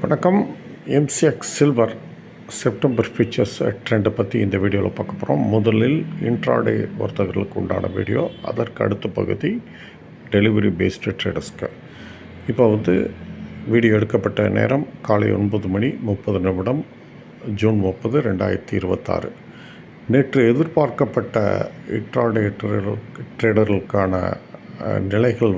வணக்கம். MCX silver September features ட்ரெண்டை பற்றி இந்த வீடியோவில் பார்க்க போகிறோம். முதலில் இன்ட்ராடே வர்த்தகர்களுக்கு உண்டான வீடியோ, அதற்கு அடுத்த பகுதி டெலிவரி பேஸ்டு ட்ரேடர்ஸ்க்கு. இப்போ வீடியோ எடுக்கப்பட்ட நேரம் காலை 9:30 ஜூன் 30, 2026. நேற்று எதிர்பார்க்கப்பட்ட இன்ட்ராடே ட்ரேடர்களுக்கான நிலைகள்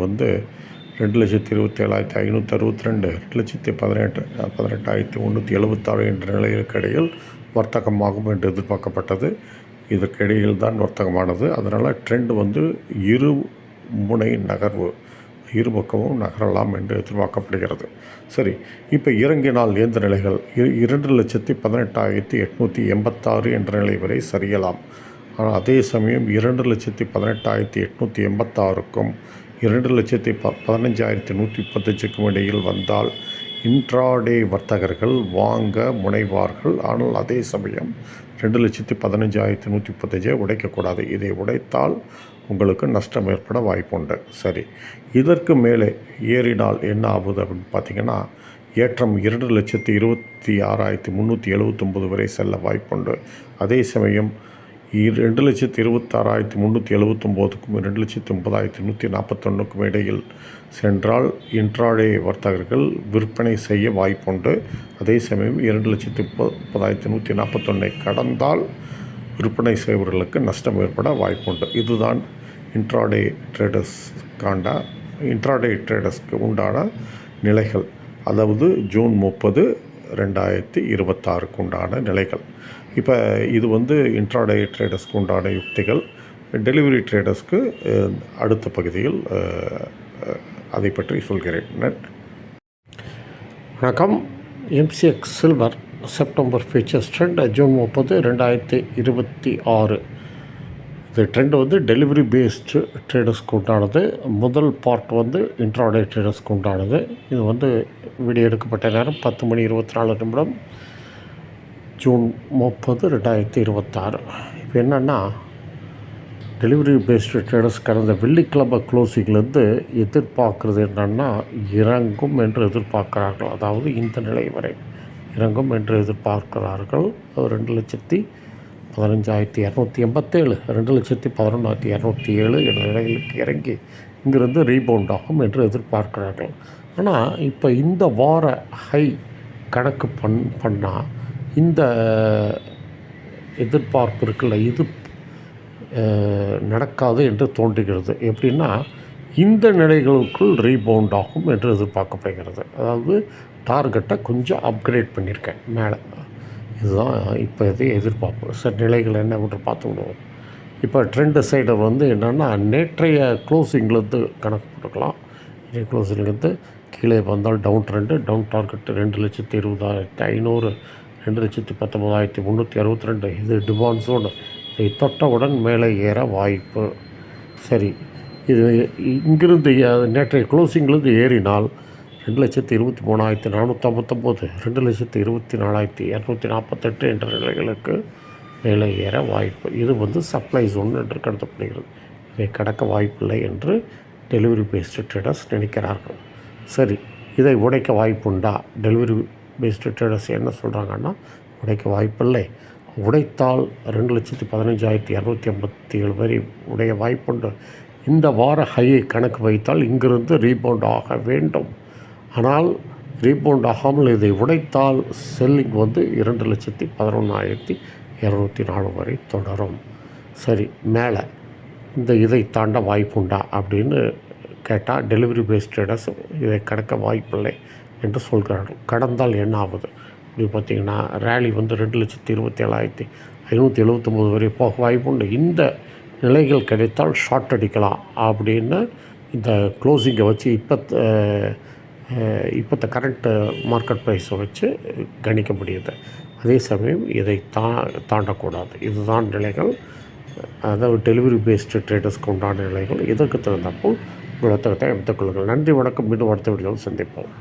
2,27,562, 2,18,176 என்ற நிலைகளுக்கு இடையில் வர்த்தகமாகும் என்று எதிர்பார்க்கப்பட்டது. இதற்கு இடையில் தான் வர்த்தகமானது. அதனால் ட்ரெண்ட் இரு முனை நகர்வு, இரு பக்கமும் நகரலாம் என்று எதிர்பார்க்கப்படுகிறது. சரி, இப்போ இறங்கினால் எந்த நிலைகள்? 2,18,886 என்ற நிலை வரை சரியலாம். ஆனால் அதே சமயம் 2,18,886க்கும் 2,15,135க்கும் இடையில் வந்தால் இன்ட்ராடே வர்த்தகர்கள் வாங்க முனைவார்கள். ஆனால் அதே சமயம் 2,15,135 உடைக்கக்கூடாது. இதை உடைத்தால் உங்களுக்கு நஷ்டம் ஏற்பட வாய்ப்புண்டு. சரி, இதற்கு மேலே ஏறினால் என்ன ஆகுது அப்படின்னு பார்த்தீங்கன்னா, ஏற்றம் 2,26,379 வரை செல்ல வாய்ப்புண்டு. அதே சமயம் 2,26,379க்கும் 2,30,141க்கும் இடையில் சென்றால் இன்ட்ராடே வர்த்தகர்கள் விற்பனை செய்ய வாய்ப்புண்டு. அதே சமயம் 2,30,141 கடந்தால் விற்பனை செய்பவர்களுக்கு நஷ்டம் ஏற்பட வாய்ப்புண்டு. இதுதான் இன்ட்ராடே ட்ரேடர்ஸ்க்கு உண்டான நிலைகள், அதாவது ஜூன் 30, 2026க்கு உண்டான நிலைகள். இப்போ இது இன்ட்ராடே ட்ரேடர்ஸ்க்கு உண்டான யுக்திகள். டெலிவரி ட்ரேடர்ஸ்க்கு அடுத்த பகுதியில் அதை பற்றி சொல்கிறேன். வணக்கம். MCX silver September futures trend June 30, 2026. இந்த ட்ரெண்ட் டெலிவரி பேஸ்டு ட்ரேடர்ஸ்க்கு உண்டானது. முதல் பார்ட் இன்ட்ராடே ட்ரேடர்ஸ்க்கு உண்டானது. இது வீடியோ எடுக்கப்பட்ட நேரம் 10:24 ஜூன் 30, 2026. இப்போ என்னென்னா, டெலிவரி பேஸ்டு ட்ரேடர்ஸ் கடந்த வெள்ளிக்கிழமை க்ளோசிங்லேருந்து எதிர்பார்க்குறது என்னென்னா, இறங்கும் என்று எதிர்பார்க்குறார்கள். அதாவது இந்த நிலை வரை இறங்கும் என்று எதிர்பார்க்கிறார்கள். 2,15,287, 2,11,207 என்ற நிலைகளுக்கு இறங்கி இங்கிருந்து ரீபவுண்ட் ஆகும் என்று எதிர்பார்க்கிறார்கள். ஆனால் இப்போ இந்த வார ஹை கணக்கு பண்ணால் இந்த எதிர்பார்ப்பு இருக்குல்ல, இது நடக்காது என்று தோன்றுகிறது. எப்படின்னா, இந்த நிலைகளுக்குள் ரீபவுண்ட் ஆகும் என்று எதிர்பார்க்கப்படுகிறது. அதாவது டார்கெட்டை கொஞ்சம் அப்கிரேட் பண்ணியிருக்கேன் மேலே. இதுதான் இப்போ எதிர்பார்ப்பு. சரி, நிலைகள் என்ன என்று பார்த்துக்கிடுவோம். இப்போ ட்ரெண்டு சைடர் என்னென்னா, நேற்றைய க்ளோசிங்லேருந்து கணக்கு போட்டுக்கலாம். நேற்றைய க்ளோசிங்லேருந்து கீழே வந்தால் டவுன் ட்ரெண்டு, டவுன் டார்கெட்டு 2,20,500, 2,19,362. இது டிமாண்ட் ஜோன். இதை தொட்டவுடன் மேலே ஏற வாய்ப்பு. சரி, இது இங்கிருந்து நேற்றைய க்ளோசிங்லேருந்து ஏறினால் 2,23,459, 2,24,248 என்ற நிலைகளுக்கு மேலே ஏற வாய்ப்பு. இது சப்ளை ஜோன் என்று கருதப்படுகிறது. இதை கடக்க வாய்ப்பில்லை என்று டெலிவரி பேஸ்டு ட்ரேடர்ஸ் நினைக்கிறார்கள். சரி, இதை உடைக்க வாய்ப்புண்டா? டெலிவரி பேஸ்டு ட்ரேடர்ஸ் என்ன சொல்கிறாங்கன்னா, உடைக்க வாய்ப்பில்லை. உடைத்தால் 2,15,257 வரை உடைய வாய்ப்புண்டு. இந்த வார ஹையை கணக்கு வைத்தால் இங்கிருந்து ரீபவுண்ட் ஆக வேண்டும். ஆனால் ரீபவுண்ட் ஆகாமல் இதை உடைத்தால் செல்லிங் 2,11,204 வரை தொடரும். சரி, மேலே இதை தாண்ட வாய்ப்புண்டா அப்படின்னு கேட்டால் டெலிவரி பேஸ்ட் ட்ரேடர்ஸ் இதை கடக்க வாய்ப்பில்லை என்று சொல்கிறார்கள். கடந்தால் என்ன ஆகுது அப்படி பார்த்திங்கன்னா, ரேலி 2,27,579 வரை போக வாய்ப்புண்டு. இந்த நிலைகள் கிடைத்தால் ஷார்ட் அடிக்கலாம் அப்படின்னு இந்த க்ளோசிங்கை வச்சு இப்போ கரண்ட் மார்க்கெட் ப்ரைஸை வச்சு கணிக்க முடியுது. அதே சமயம் இதை தாண்டக்கூடாது. இதுதான் நிலைகள், அதாவது டெலிவரி பேஸ்டு ட்ரேடர்ஸ்க்கு உண்டான நிலைகள். இதற்கு தகுந்தப்போல் உங்கள் வர்த்தகத்தை அமைத்துக் கொள்ளுங்கள். நன்றி, வணக்கம். மீண்டும் அடுத்த வீடியோவில் சந்திப்போம்.